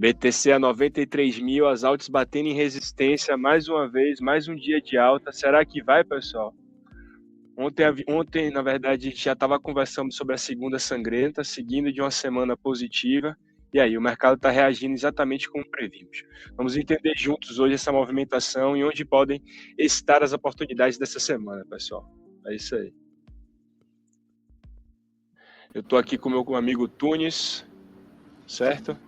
BTC a 93 mil, as altas batendo em resistência mais uma vez, mais um dia de alta. Será que vai, pessoal? Ontem, na verdade, a gente já estava conversando sobre a segunda sangrenta, seguindo de uma semana positiva. E aí, o mercado está reagindo exatamente como previmos. Vamos entender juntos hoje essa movimentação e onde podem estar as oportunidades dessa semana, pessoal. É isso aí. Eu estou aqui com o meu amigo Tunis, certo?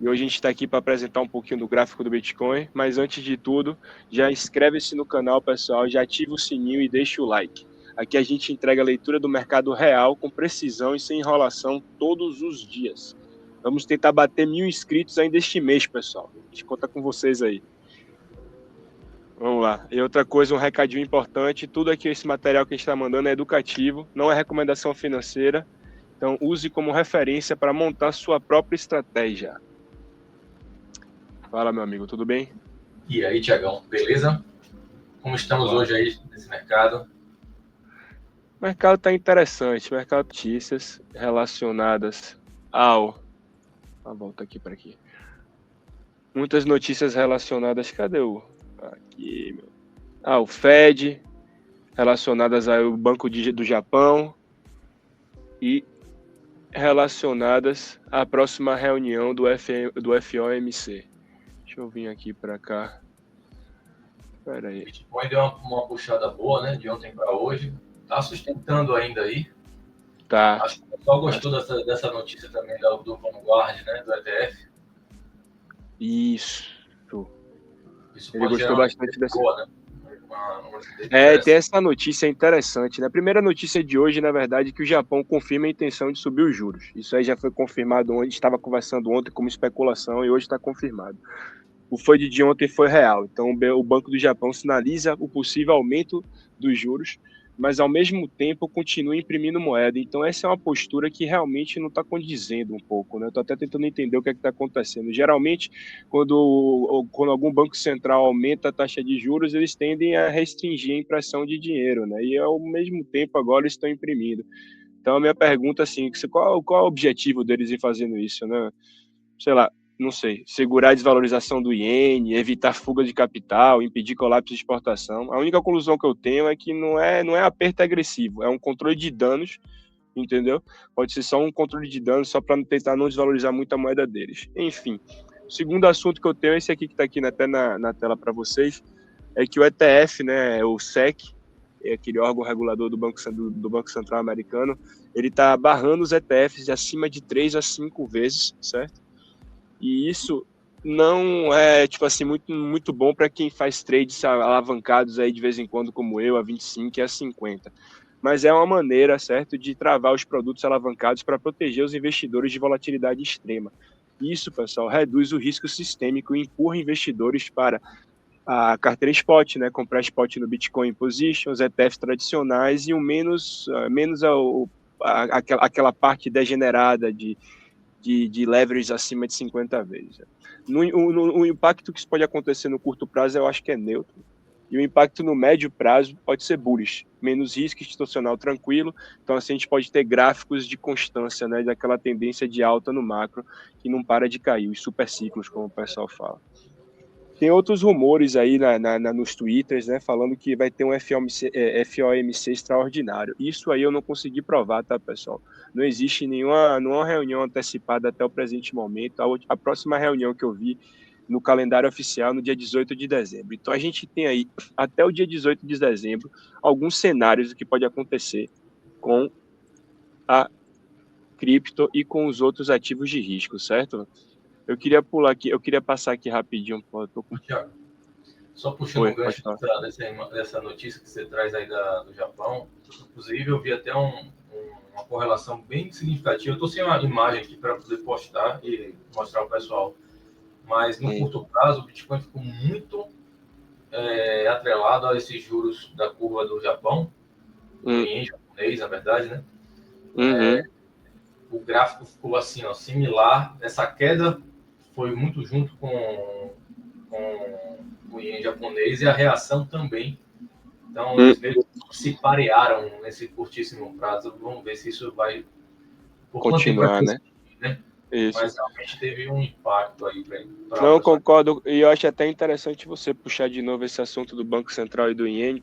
E hoje a gente está aqui para apresentar um pouquinho do gráfico do Bitcoin, mas antes de tudo, já inscreve-se no canal, pessoal, já ativa o sininho e deixa o like. Aqui a gente entrega a leitura do mercado real com precisão e sem enrolação todos os dias. Vamos tentar bater 1.000 inscritos ainda este mês, pessoal. A gente conta com vocês aí. Vamos lá. E outra coisa, um recadinho importante, tudo aqui, esse material que a gente está mandando é educativo, não é recomendação financeira, então use como referência para montar sua própria estratégia. Fala, meu amigo, tudo bem? E aí, Tiagão, beleza? Como estamos hoje aí nesse mercado? O mercado está interessante, mercado de notícias relacionadas ao... volta aqui para aqui. Muitas notícias relacionadas, cadê o... Aqui, meu... o Fed, relacionadas ao Banco do Japão e relacionadas à próxima reunião do FOMC. Deixa eu vir aqui para cá. Espera aí. O Bitcoin deu uma puxada boa, né? De ontem para hoje. Tá sustentando ainda aí. Tá. Acho que o pessoal gostou dessa notícia também do Vanguard, né? Do ETF. Isso. Ele gostou bastante dessa. Boa, né? Tem essa notícia interessante, né? A primeira notícia de hoje, na verdade, é que o Japão confirma a intenção de subir os juros. Isso aí já foi confirmado ontem, estava conversando ontem como especulação e hoje está confirmado. O FUD de ontem foi real, então o Banco do Japão sinaliza o possível aumento dos juros, mas ao mesmo tempo continua imprimindo moeda. Então essa é uma postura que realmente não está condizendo um pouco, né? Estou até tentando entender o que é que está acontecendo. Geralmente, quando algum banco central aumenta a taxa de juros, eles tendem a restringir a impressão de dinheiro, né? E ao mesmo tempo agora estão imprimindo. Então a minha pergunta assim, qual é o objetivo deles em fazendo isso, né? Sei lá, não sei, segurar a desvalorização do iene, evitar fuga de capital, impedir colapso de exportação. A única conclusão que eu tenho é que não é aperto agressivo, é um controle de danos, entendeu? Pode ser só um controle de danos só para tentar não desvalorizar muito a moeda deles. Enfim, o segundo assunto que eu tenho, esse aqui que está aqui até na tela para vocês, é que o ETF, né, o SEC, é aquele órgão regulador do Banco Central americano, ele está barrando os ETFs de acima de 3 a 5 vezes, certo? E isso não é, tipo assim, muito bom para quem faz trades alavancados aí de vez em quando, como eu, a 25 e a 50. Mas é uma maneira, certo, de travar os produtos alavancados para proteger os investidores de volatilidade extrema. Isso, pessoal, reduz o risco sistêmico e empurra investidores para a carteira spot, né, comprar spot no Bitcoin Position, os ETFs tradicionais e o menos aquela parte degenerada de leverage acima de 50 vezes. O impacto que isso pode acontecer no curto prazo eu acho que é neutro. E o impacto no médio prazo pode ser bullish, menos risco institucional tranquilo. Então, assim, a gente pode ter gráficos de constância, né, daquela tendência de alta no macro que não para de cair, os super ciclos, como o pessoal fala. Tem outros rumores aí nos twitters, né, falando que vai ter um FOMC extraordinário. Isso aí eu não consegui provar, tá, pessoal? Não existe nenhuma reunião antecipada até o presente momento. A próxima reunião que eu vi no calendário oficial no dia 18 de dezembro. Então a gente tem aí, até o dia 18 de dezembro, alguns cenários do que pode acontecer com a cripto e com os outros ativos de risco, certo? Eu queria pular aqui, eu queria passar aqui rapidinho. Tiago, só puxando um gancho dessa notícia que você traz aí do Japão, inclusive eu vi até uma correlação bem significativa. Eu estou sem uma imagem aqui para poder postar e mostrar ao pessoal, mas no curto prazo o Bitcoin ficou muito atrelado a esses juros da curva do Japão, do ien japonês, na verdade, né? O gráfico ficou assim, ó, similar. Essa queda foi muito junto com o ien japonês e a reação também. Então, eles meio que se parearam nesse curtíssimo prazo. Vamos ver se isso vai continuar, né? Isso. Mas realmente teve um impacto aí para Não, concordo, e eu acho até interessante você puxar de novo esse assunto do Banco Central e do Iene,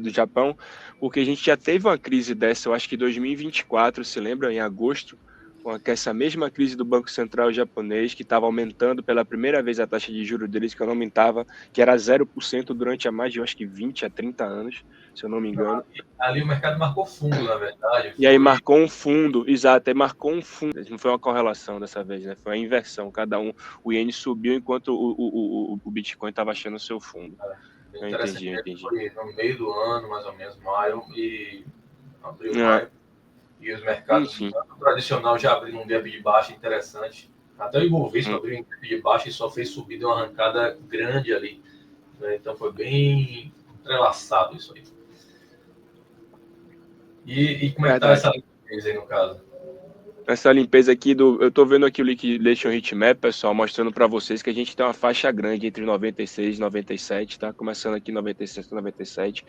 do Japão, porque a gente já teve uma crise dessa, eu acho que em 2024, se lembra, em agosto, com essa mesma crise do Banco Central japonês, que estava aumentando pela primeira vez a taxa de juros deles, que eu não mentava, que era 0% durante há mais de, eu acho que 20 a 30 anos, se eu não me engano. Ali o mercado marcou fundo, na verdade. E aí marcou um fundo, exato, aí marcou um fundo. Não foi uma correlação dessa vez, né? Foi uma inversão. Cada um, o iene subiu enquanto o Bitcoin estava achando o seu fundo. Eu entendi, eu entendi. Foi no meio do ano, mais ou menos, maio e abril, É, maio. E os mercados, enfim. tanto o tradicional já abriu um gap de baixa interessante. Até o Ibovespa abriu um gap de baixa e só fez subir de uma arrancada grande ali. Né? Então foi bem entrelaçado isso aí. E como é que tá essa limpeza aí no caso? Essa limpeza aqui eu tô vendo aqui o Liquidation Heatmap, pessoal, mostrando para vocês que a gente tem uma faixa grande entre 96 e 97, tá? Começando aqui 96 e 97.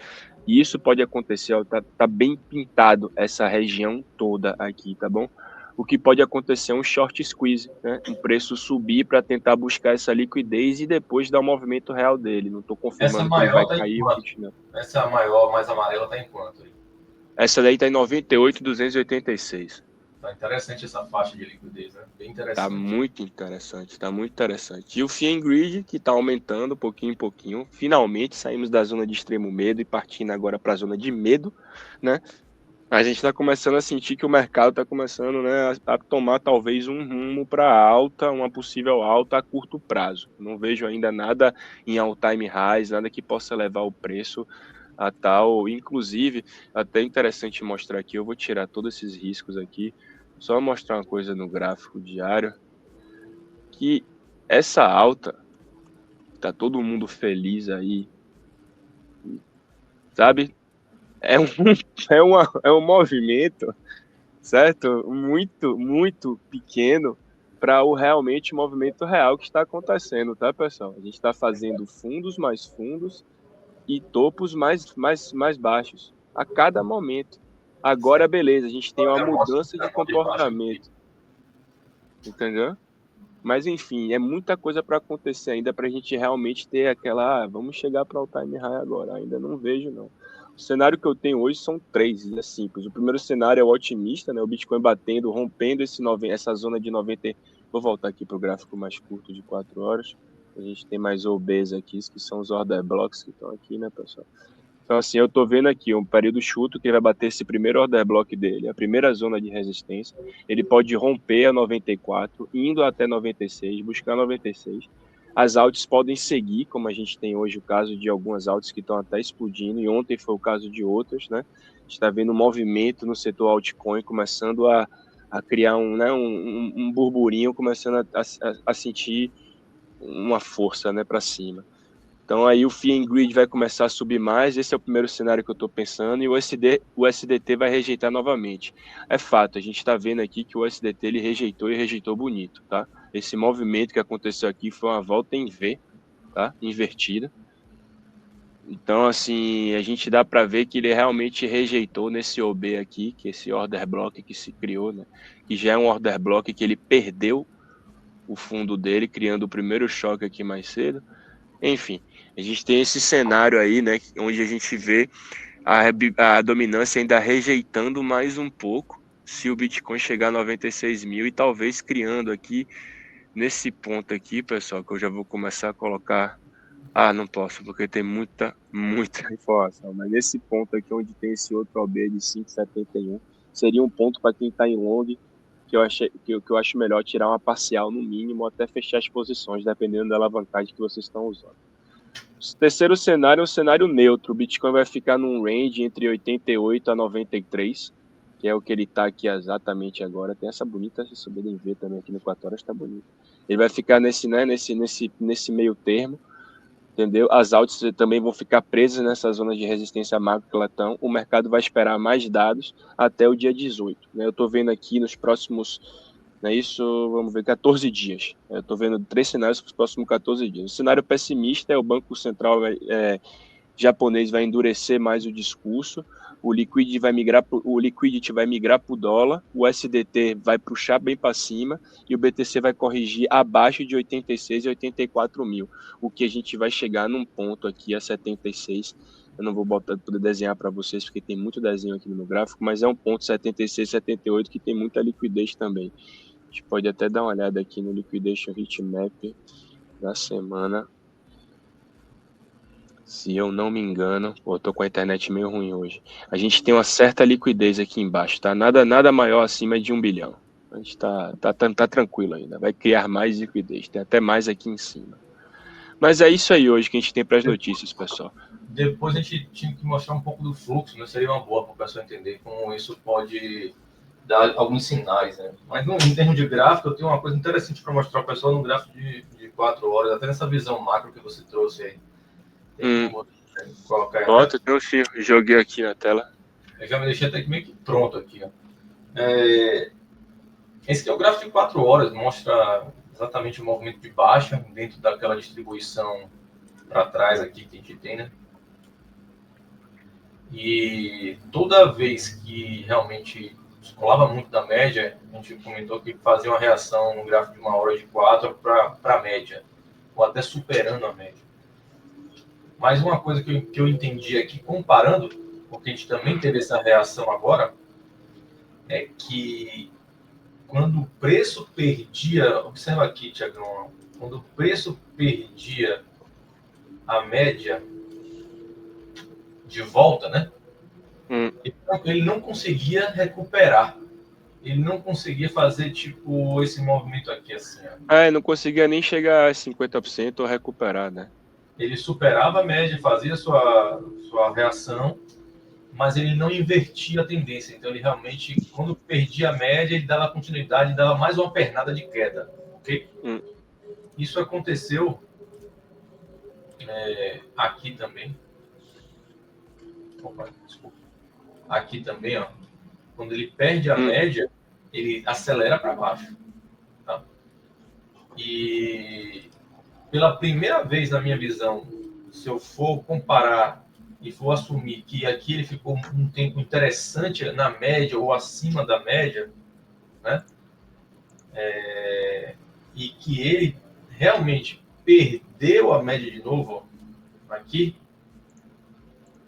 E isso pode acontecer, ó, tá bem pintado essa região toda aqui, tá bom? O que pode acontecer é um short squeeze, né? Um preço subir para tentar buscar essa liquidez e depois dar o movimento real dele. Não tô confirmando que ele vai cair ou continuar. Essa maior, mais amarela, tá em quanto aí? Essa daí tá em 98,286. Tá interessante essa faixa de liquidez, né? Bem interessante. Tá muito interessante, tá muito interessante. E o Fear and Greed, que tá aumentando pouquinho em pouquinho. Finalmente saímos da zona de extremo medo e partindo agora para a zona de medo, né? A gente está começando a sentir que o mercado está começando, né, a tomar talvez um rumo para alta, uma possível alta a curto prazo. Não vejo ainda nada em all-time highs, nada que possa levar o preço a tal. Inclusive, até interessante mostrar aqui, eu vou tirar todos esses riscos aqui, só mostrar uma coisa no gráfico diário, que essa alta, tá todo mundo feliz aí, sabe? É um movimento, certo? Muito, muito pequeno para o realmente movimento real que está acontecendo, tá, pessoal? A gente está fazendo fundos mais fundos e topos mais baixos a cada momento. Agora, beleza, a gente tem uma mudança de comportamento, entendeu? Mas, enfim, é muita coisa para acontecer ainda para a gente realmente ter aquela, vamos chegar para o all-time high agora. Ainda não vejo, não. O cenário que eu tenho hoje são três, é simples. O primeiro cenário é o otimista, né? O Bitcoin batendo, rompendo essa zona de 90. Vou voltar aqui para o gráfico mais curto de 4 horas. A gente tem mais OBs aqui, que são os order blocks que estão aqui, né, pessoal? Então, assim, eu estou vendo aqui um período chuto que ele vai bater esse primeiro order block dele, a primeira zona de resistência. Ele pode romper a 94, indo até 96, buscar 96. As alts podem seguir, como a gente tem hoje o caso de algumas alts que estão até explodindo, e ontem foi o caso de outras, né? A gente está vendo um movimento no setor altcoin começando a criar um burburinho, começando a sentir uma força, né, para cima. Então aí o Fear and Greed vai começar a subir mais, esse é o primeiro cenário que eu estou pensando, e o SDT vai rejeitar novamente. É fato, a gente está vendo aqui que o SDT ele rejeitou e rejeitou bonito, tá? Esse movimento que aconteceu aqui foi uma volta em V, tá? Invertida. Então, assim, a gente dá para ver que ele realmente rejeitou nesse OB aqui, que esse order block que se criou, né? Que já é um order block que ele perdeu o fundo dele, criando o primeiro choque aqui mais cedo. Enfim, a gente tem esse cenário aí, né, onde a gente vê a dominância ainda rejeitando mais um pouco, se o Bitcoin chegar a 96 mil e talvez criando aqui, nesse ponto aqui, pessoal, que eu já vou começar a colocar... não posso, porque tem muita informação, mas nesse ponto aqui, onde tem esse outro OB de 5,71, seria um ponto para quem está em long, que eu acho melhor tirar uma parcial no mínimo, até fechar as posições, dependendo da alavancagem que vocês estão usando. O terceiro cenário é um cenário neutro. O Bitcoin vai ficar num range entre 88 a 93, que é o que ele está aqui exatamente agora. Tem essa bonita subida em V também aqui no 4 horas, está bonito. Ele vai ficar nesse meio termo, entendeu? As altas também vão ficar presas nessa zona de resistência macro que elas estão. O mercado vai esperar mais dados até o dia 18. Né? Eu estou vendo aqui nos próximos, vamos ver, 14 dias. Eu estou vendo 3 cenários para os próximos 14 dias. O cenário pessimista é o Banco Central japonês vai endurecer mais o discurso, o liquidity vai migrar para o dólar, o SDT vai puxar bem para cima e o BTC vai corrigir abaixo de 86 e 84 mil, o que a gente vai chegar num ponto aqui a 76. Eu não vou poder desenhar para vocês porque tem muito desenho aqui no meu gráfico, mas é um ponto 76, 78 que tem muita liquidez também. A gente pode até dar uma olhada aqui no Liquidation Heatmap da semana. Se eu não me engano, eu tô com a internet meio ruim hoje. A gente tem uma certa liquidez aqui embaixo, tá? Nada maior acima de 1 bilhão. A gente tá tranquilo ainda. Vai criar mais liquidez. Tem até mais aqui em cima. Mas é isso aí hoje que a gente tem para as notícias, pessoal. Depois a gente tinha que mostrar um pouco do fluxo, né? Seria uma boa para o pessoal entender como isso pode dar alguns sinais, né? Mas em termos de gráfico, eu tenho uma coisa interessante para mostrar para o pessoal no gráfico de 4 horas, até nessa visão macro que você trouxe aí. Bota, eu sim, joguei aqui na tela. Eu já me deixei até meio que pronto aqui. Ó. Esse aqui é o gráfico de 4 horas, mostra exatamente o movimento de baixa dentro daquela distribuição para trás aqui que a gente tem, né? E toda vez que realmente descolava muito da média, a gente comentou que fazia uma reação no gráfico de 1 hora de 4 para a média, ou até superando a média. Mas uma coisa que eu entendi aqui, comparando, porque a gente também teve essa reação agora, é que quando o preço perdia, observa aqui, Tiagão, quando o preço perdia a média de volta, né? Ele não conseguia recuperar. Ele não conseguia fazer, tipo, esse movimento aqui, assim. Ó. Não conseguia nem chegar a 50% ou recuperar, né? Ele superava a média, fazia sua reação, mas ele não invertia a tendência. Então, ele realmente, quando perdia a média, ele dava continuidade, dava mais uma pernada de queda. Ok? Isso aconteceu aqui também. Opa, desculpa. Aqui também, ó. Quando ele perde a média, ele acelera para baixo. Tá? E pela primeira vez na minha visão, se eu for comparar e for assumir que aqui ele ficou um tempo interessante na média ou acima da média, né? E que ele realmente perdeu a média de novo, ó, aqui,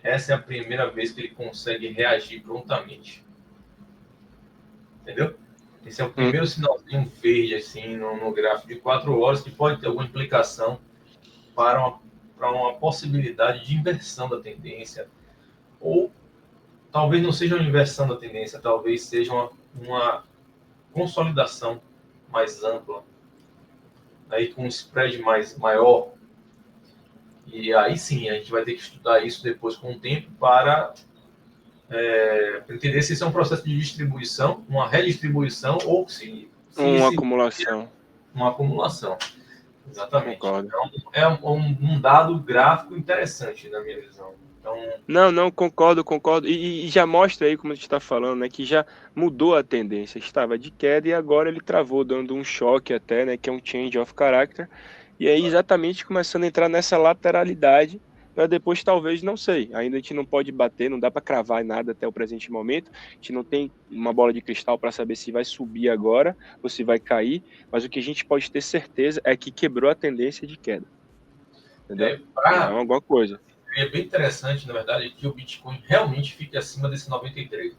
essa é a primeira vez que ele consegue reagir prontamente. Entendeu? Esse é o primeiro sinalzinho verde assim, no gráfico de 4 horas que pode ter alguma implicação para uma possibilidade de inversão da tendência. Ou talvez não seja uma inversão da tendência, talvez seja uma consolidação mais ampla, aí com um spread maior. E aí sim, a gente vai ter que estudar isso depois com o tempo para entender se isso é um processo de distribuição, uma redistribuição ou se uma acumulação. Uma acumulação. Exatamente. Concordo. Então, é um dado gráfico interessante, na minha visão. Então... Não, concordo. E já mostra aí, como a gente está falando, né, que já mudou a tendência. Estava de queda e agora ele travou, dando um choque até, né, que é um change of character. E aí exatamente começando a entrar nessa lateralidade, para depois talvez, não sei, ainda a gente não pode bater, não dá para cravar nada até o presente momento, a gente não tem uma bola de cristal para saber se vai subir agora ou se vai cair, mas o que a gente pode ter certeza é que quebrou a tendência de queda. Entendeu? É alguma coisa. É bem interessante, na verdade, que o Bitcoin realmente fique acima desse 93.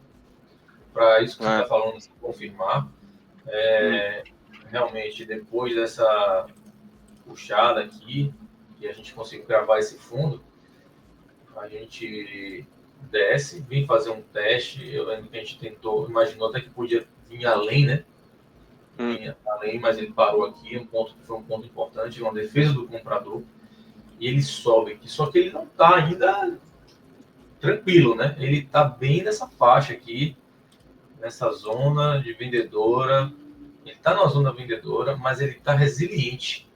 Para isso que você está falando, se confirmar, realmente, depois dessa puxada aqui, e a gente conseguiu gravar esse fundo, a gente desce, vem fazer um teste. Eu lembro que a gente imaginou até que podia vir além, né? Vinha além, mas ele parou aqui, foi um ponto importante, uma defesa do comprador. E ele sobe aqui, só que ele não está ainda tranquilo, né? Ele está bem nessa faixa aqui, nessa zona de vendedora. Ele está numa zona vendedora, mas ele está resiliente,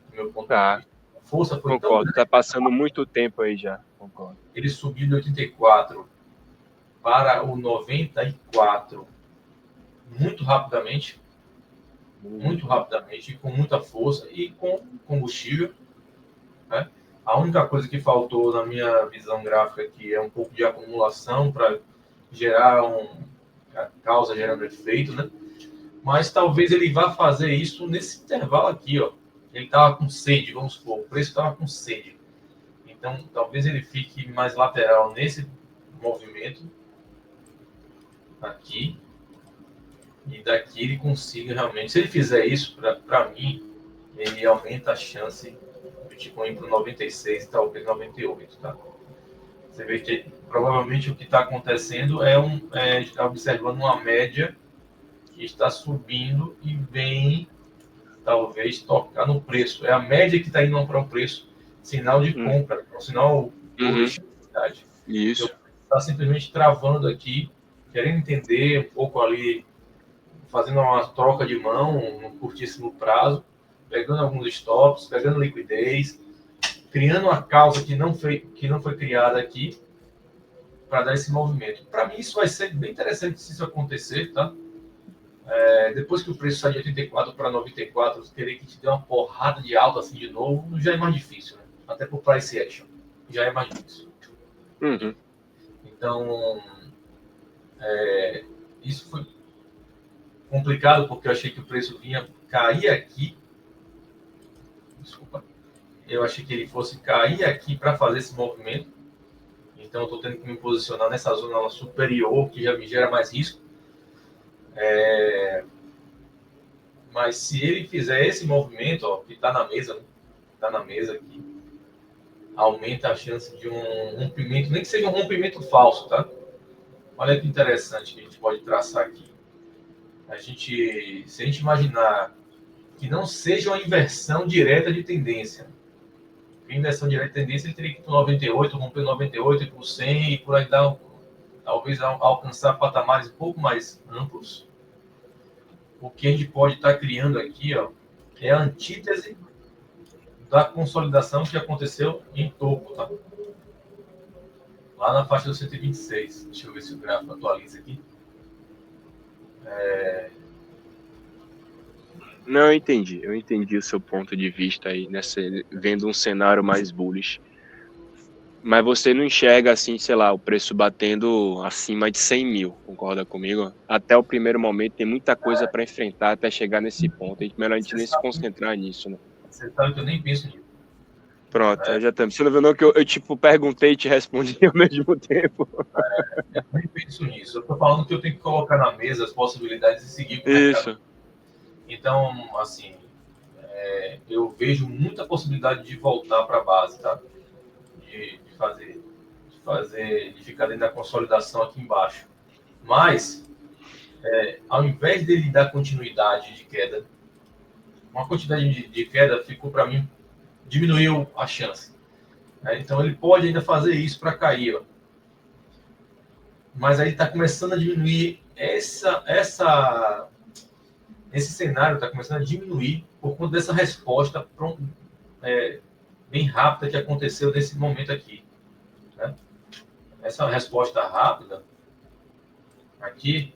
do meu ponto de vista. A força foi tão grande. Está passando muito tempo aí já. Concordo. Ele subiu de 84 para o 94 muito rapidamente, e com muita força e com combustível, né? A única coisa que faltou na minha visão gráfica aqui é um pouco de acumulação para gerar a causa gerando efeito, né? Mas talvez ele vá fazer isso nesse intervalo aqui, ó. Ele estava com sede, vamos supor, o preço estava com sede. Então, talvez ele fique mais lateral nesse movimento aqui, e daqui ele consiga realmente. Se ele fizer isso, para mim, ele aumenta a chance do Bitcoin para 96 e talvez 98, tá? Você vê que provavelmente o que está acontecendo está observando uma média que está subindo e vem talvez tocar no preço. É a média que está indo para o preço, sinal de compra, um sinal de necessidade. Isso. Está simplesmente travando aqui, querendo entender um pouco ali, fazendo uma troca de mão no curtíssimo prazo, pegando alguns stops, pegando liquidez, criando uma causa que não foi criada aqui para dar esse movimento. Para mim, isso vai ser bem interessante se isso acontecer, tá? Depois que o preço sai de 84 para 94, querer que te dê uma porrada de alta assim de novo, já é mais difícil, né? Até por price action, já é mais difícil. Então, isso foi complicado, porque eu achei que o preço vinha cair aqui. Desculpa. Eu achei que ele fosse cair aqui para fazer esse movimento. Então, eu estou tendo que me posicionar nessa zona superior, que já me gera mais risco. Mas se ele fizer esse movimento, ó, que está na mesa, aqui, aumenta a chance de um rompimento, nem que seja um rompimento falso, tá? Olha que interessante que a gente pode traçar aqui. Se a gente imaginar que não seja uma inversão direta de tendência, a inversão direta de tendência ele teria que ir para 98, romper 98 e por 100 e por aí talvez alcançar patamares um pouco mais amplos. O que a gente pode estar criando aqui, ó, é a antítese da consolidação que aconteceu em topo, tá? Lá na faixa do 126. Deixa eu ver se o gráfico atualiza aqui. Não, eu entendi o seu ponto de vista aí, vendo um cenário mais bullish. Mas você não enxerga assim, sei lá, o preço batendo acima de 100 mil, concorda comigo? Até o primeiro momento tem muita coisa para enfrentar até chegar nesse ponto. É melhor a gente nem se concentrar nisso, né? Você sabe que eu nem penso nisso. Pronto, já estamos. Você não viu não que eu tipo, perguntei e te respondi ao mesmo tempo? Eu nem penso nisso. Eu estou falando que eu tenho que colocar na mesa as possibilidades e seguir com o mercado. Isso. Então, assim, eu vejo muita possibilidade de voltar para a base, tá? De ficar dentro da consolidação aqui embaixo. Mas, ao invés dele dar continuidade de queda, uma quantidade de queda ficou para mim, diminuiu a chance. Então, ele pode ainda fazer isso para cair, ó. Mas aí está começando a diminuir esse cenário está começando a diminuir por conta dessa resposta bem rápida que aconteceu nesse momento aqui, né? Essa resposta rápida aqui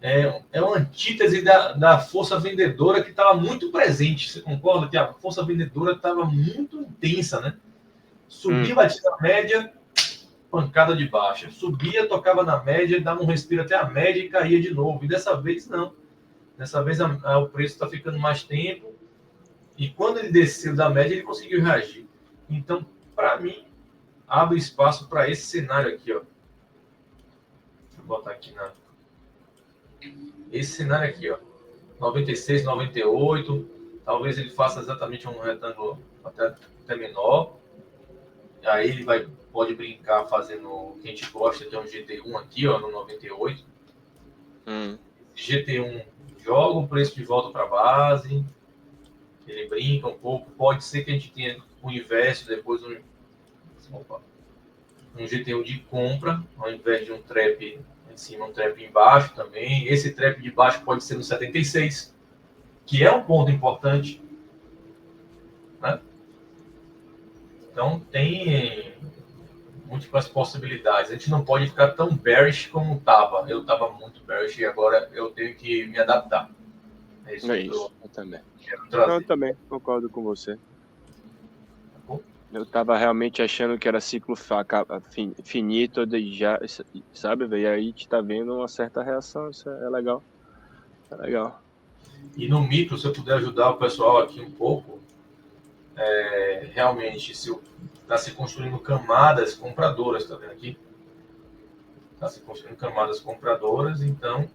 é uma antítese da força vendedora que estava muito presente. Você concorda que a força vendedora estava muito intensa, né? Subia, batia na média, pancada de baixa. Subia, tocava na média, dava um respiro até a média e caía de novo. E dessa vez, não. Dessa vez, o preço está ficando mais tempo. E quando ele desceu da média, ele conseguiu reagir. Então, para mim, abre espaço para esse cenário aqui, ó. Deixa eu botar aqui esse cenário aqui, ó. 96, 98. Talvez ele faça exatamente um retângulo até menor. Aí ele pode brincar fazendo o que a gente gosta, que é um GT1 aqui, ó, no 98. GT1 joga o preço de volta para a base. Ele brinca um pouco. Pode ser que a gente tenha o inverso, depois um GT1 de compra, ao invés de um trap em cima, um trap embaixo também. Esse trap de baixo pode ser no 76, que é um ponto importante, né? Então, tem múltiplas possibilidades. A gente não pode ficar tão bearish como estava. Eu estava muito bearish e agora eu tenho que me adaptar. É isso, eu também. Eu também concordo com você. Tá bom? Eu tava realmente achando que era ciclo finito, já, sabe, velho? E aí a gente tá vendo uma certa reação, isso é legal. É legal. E no micro, se eu puder ajudar o pessoal aqui um pouco, realmente, se está se construindo camadas compradoras, tá vendo aqui? Está se construindo camadas compradoras, então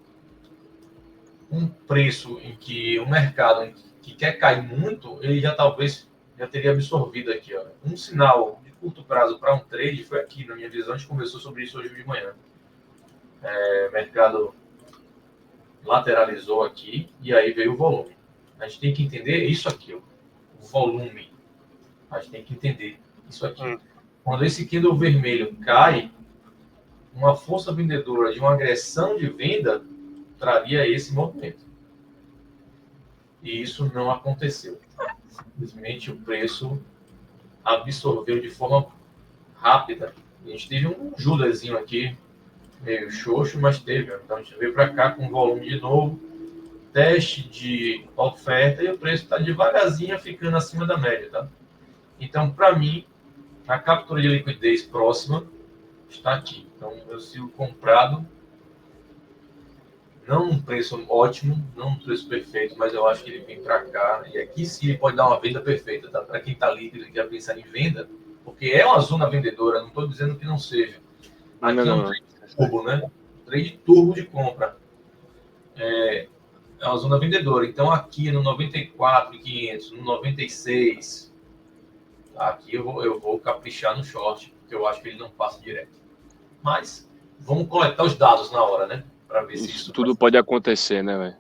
um preço em que o mercado que quer cair muito, ele já talvez já teria absorvido aqui. Ó. Um sinal de curto prazo para um trade foi aqui, na minha visão, a gente conversou sobre isso hoje de manhã. O mercado lateralizou aqui e aí veio o volume. A gente tem que entender isso aqui, ó, o volume. A gente tem que entender isso aqui. Quando esse candle vermelho cai, uma força vendedora de uma agressão de venda traria esse movimento. E isso não aconteceu. Simplesmente o preço absorveu de forma rápida. A gente teve um Judazinho aqui, meio xoxo, mas teve. Então a gente veio para cá com volume de novo, teste de oferta e o preço está devagarzinho ficando acima da média. Tá? Então, para mim, a captura de liquidez próxima está aqui. Então, eu sigo comprado, não num preço ótimo, não num preço perfeito, mas eu acho que ele vem para cá. E aqui sim ele pode dar uma venda perfeita, tá? Para quem está líquido e quer pensar em venda, porque é uma zona vendedora, não estou dizendo que não seja. Aqui é um trade turbo, né? Trade turbo de compra. É uma zona vendedora. Então, aqui no 94.500, no 96, aqui eu vou caprichar no short, porque eu acho que ele não passa direto. Mas vamos coletar os dados na hora, né? Para ver se isso tudo pode acontecer, né, velho?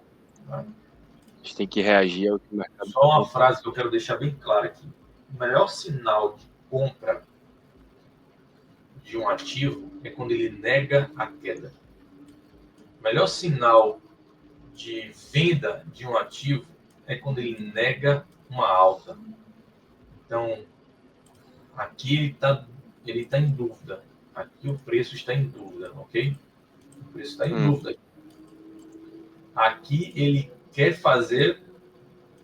A gente tem que reagir ao que o mercado. Só uma frase que eu quero deixar bem clara aqui. O melhor sinal de compra de um ativo é quando ele nega a queda. O melhor sinal de venda de um ativo é quando ele nega uma alta. Então, aqui ele está em dúvida. Aqui o preço está em dúvida, ok? O preço está em dúvida. Aqui ele quer fazer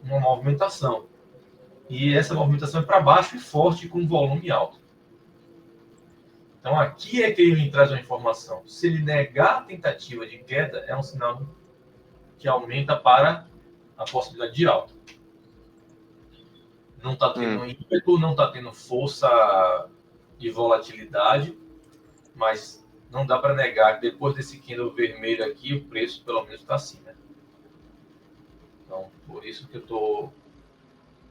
uma movimentação. E essa movimentação é para baixo e forte com volume alto. Então aqui é que ele me traz uma informação. Se ele negar a tentativa de queda, é um sinal que aumenta para a possibilidade de alta. Não está tendo ímpeto, não está tendo força e volatilidade, mas não dá para negar que depois desse candle vermelho aqui, o preço pelo menos está assim, né? Então, por isso que eu estou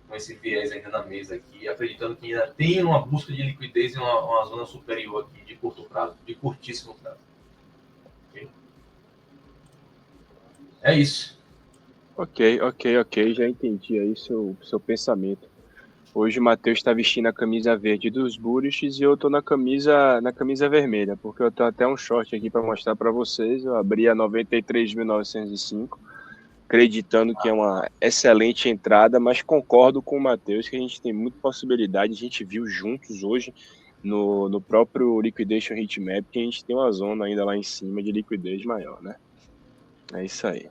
com esse viés ainda na mesa aqui, acreditando que ainda tem uma busca de liquidez em uma zona superior aqui de curto prazo, de curtíssimo prazo. Okay? É isso. Ok, já entendi aí seu pensamento. Hoje o Matheus está vestindo a camisa verde dos Burishes e eu tô na camisa vermelha, porque eu tenho até um short aqui para mostrar para vocês. Eu abri a 93.905, acreditando que é uma excelente entrada, mas concordo com o Matheus que a gente tem muita possibilidade. A gente viu juntos hoje no próprio Liquidation Heatmap que a gente tem uma zona ainda lá em cima de liquidez maior, né? É isso aí.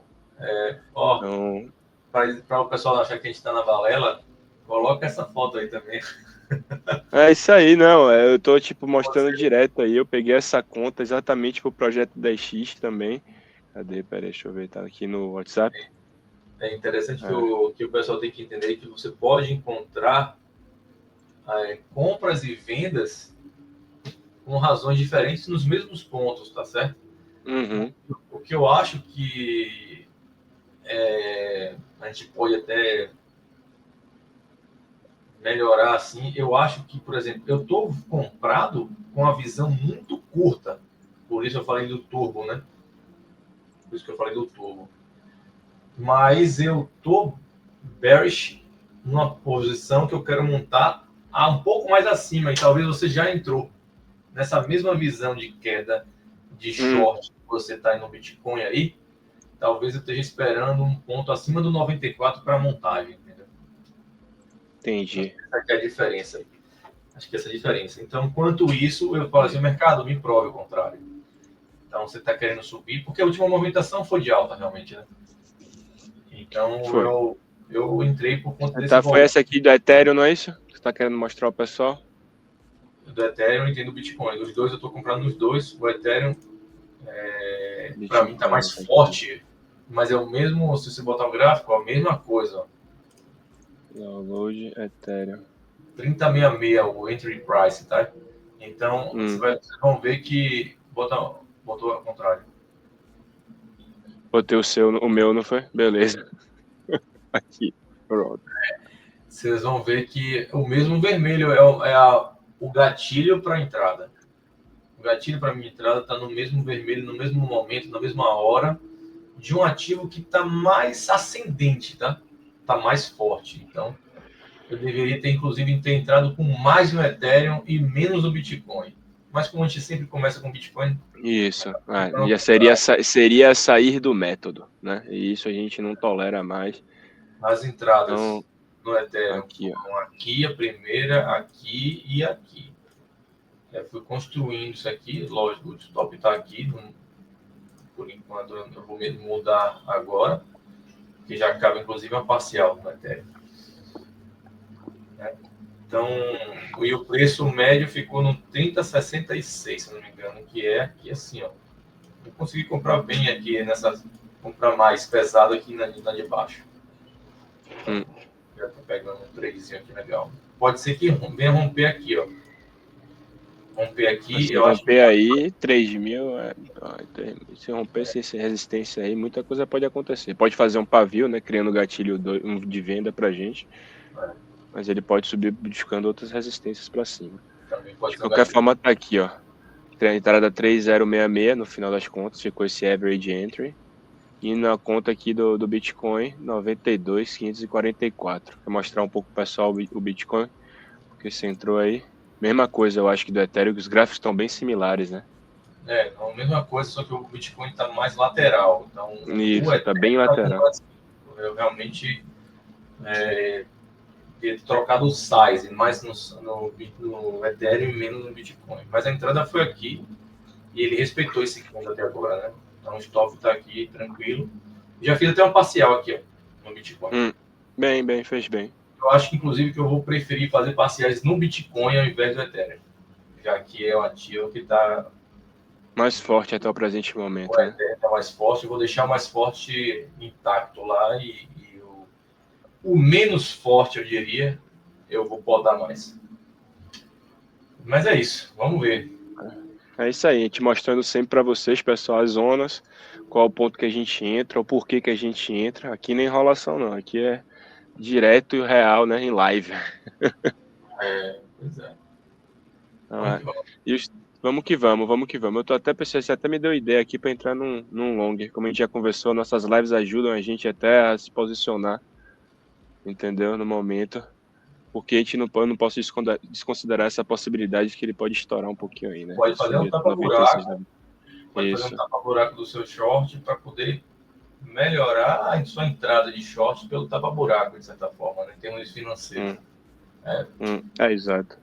Então, para o pessoal achar que a gente está na balela, coloca essa foto aí também. É isso aí, não. Eu tô mostrando direto aí. Eu peguei essa conta exatamente pro projeto 10X também. Cadê? Peraí, deixa eu ver. Tá aqui no WhatsApp. É interessante que o pessoal tem que entender que você pode encontrar compras e vendas com razões diferentes nos mesmos pontos, tá certo? Uhum. O que eu acho que a gente pode até melhorar assim, eu acho que, por exemplo, eu estou comprado com a visão muito curta, por isso eu falei do turbo, né? Por isso que eu falei do turbo. Mas eu estou bearish numa posição que eu quero montar um pouco mais acima, e talvez você já entrou nessa mesma visão de queda de short que você está no Bitcoin aí, talvez eu esteja esperando um ponto acima do 94 para montagem, entendeu? Entendi. Essa aqui é a diferença. Acho que essa é a diferença. Então, enquanto isso, eu falo assim, o mercado me prove o contrário. Então, você está querendo subir, porque a última movimentação foi de alta, realmente, né? Então, eu entrei por conta desse Foi essa aqui do Ethereum, não é isso? tu tá querendo mostrar ao pessoal? Do Ethereum e tem do Bitcoin. Os dois eu tô comprando nos dois. O Ethereum, para mim, tá mais forte, mas é o mesmo, se você botar o gráfico, a mesma coisa. Download Ethereum. 3066 o entry price, tá? Então, vocês vão ver que botou ao contrário. Botei o meu, não foi? Beleza. Aqui, pronto. Vocês vão ver que o mesmo vermelho o gatilho para entrada. O gatilho para minha entrada está no mesmo vermelho, no mesmo momento, na mesma hora, de um ativo que está mais ascendente, tá? Está mais forte. Então, eu deveria ter, inclusive, ter entrado com mais no Ethereum e menos no Bitcoin. Mas como a gente sempre começa com Bitcoin... Isso, já seria sair do método, né? E isso a gente não tolera mais. As entradas então, no Ethereum aqui, foram aqui, a primeira, aqui e aqui. Eu fui construindo isso aqui, lógico, o stop está aqui, por enquanto eu vou mudar agora, que já acaba inclusive uma parcial no Ethereum. Então, e o preço médio ficou no 30,66, se não me engano, que é aqui assim, ó. Eu consegui comprar bem aqui, comprar mais pesado aqui na de baixo. Já tô pegando um tradezinho aqui legal. Pode ser que venha romper aqui, ó. Romper aqui, se eu romper acho que... aí, 3.000, se romper essa resistência aí, muita coisa pode acontecer. Pode fazer um pavio, né, criando gatilho de venda pra gente, mas ele pode subir buscando outras resistências para cima. De qualquer forma, tá aqui, ó. A entrada 3066, no final das contas, ficou esse average entry. E na conta aqui do Bitcoin, 92.544. Vou mostrar um pouco pro pessoal o Bitcoin, porque você entrou aí. Mesma coisa, eu acho que do Ethereum, os gráficos estão bem similares, né? A mesma coisa, só que o Bitcoin está mais lateral. Então, isso, tá bem lateral. Eu realmente ter trocado o size, mais no Ethereum e menos no Bitcoin. Mas a entrada foi aqui e ele respeitou esse fundo até agora, né? Então o stop está aqui, tranquilo. Já fiz até um parcial aqui, ó, no Bitcoin. Bem, fez bem. Eu acho que, inclusive, que eu vou preferir fazer parciais no Bitcoin ao invés do Ethereum. Já que é um ativo que está... mais forte até o presente momento, o Ethereum está mais forte, eu vou deixar o mais forte intacto lá e o menos forte, eu diria, eu vou podar mais. Mas é isso, vamos ver. É isso aí, a gente mostrando sempre para vocês, pessoal, as zonas, qual o ponto que a gente entra, o porquê que a gente entra. Aqui nem enrolação não, aqui é direto e real, né, em live. Pois é. Vamos que vamos. Eu tô até pensando, você até me deu ideia aqui para entrar num long, como a gente já conversou, nossas lives ajudam a gente até a se posicionar, entendeu, no momento. Porque a gente não posso desconsiderar essa possibilidade de que ele pode estourar um pouquinho aí, né? Pode fazer um tapa-buraco. Pode Isso. fazer um tapa-buraco do seu short para poder melhorar a sua entrada de short pelo tapa-buraco, de certa forma, né, em termos financeiros. Exato.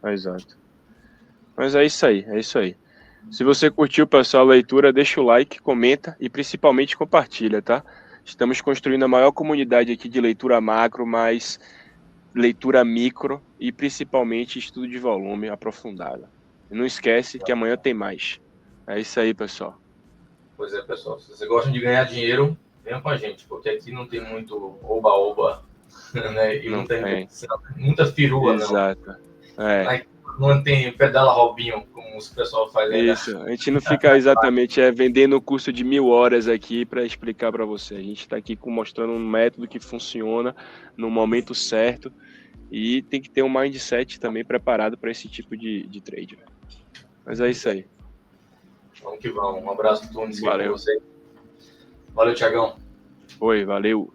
Mas é isso aí. Se você curtiu, pessoal, a leitura, deixa o like, comenta e principalmente compartilha, tá? Estamos construindo a maior comunidade aqui de leitura macro, mas leitura micro e principalmente estudo de volume aprofundado. E não esquece que amanhã tem mais. É isso aí, pessoal. Pois é, pessoal. Se vocês gostam de ganhar dinheiro, venham com a gente, porque aqui não tem muito oba-oba, né? E não tem muita firula, exato. Não tem pedala Robinho, como o pessoal faz aí. Isso, a gente não fica exatamente vendendo o curso de 1000 horas aqui para explicar para você. A gente está aqui mostrando um método que funciona no momento certo e tem que ter um mindset também preparado para esse tipo de trade. Véio. Mas é isso aí. Vamos que vamos. Um abraço, Tunes. Valeu. Valeu, Thiagão. Oi, valeu.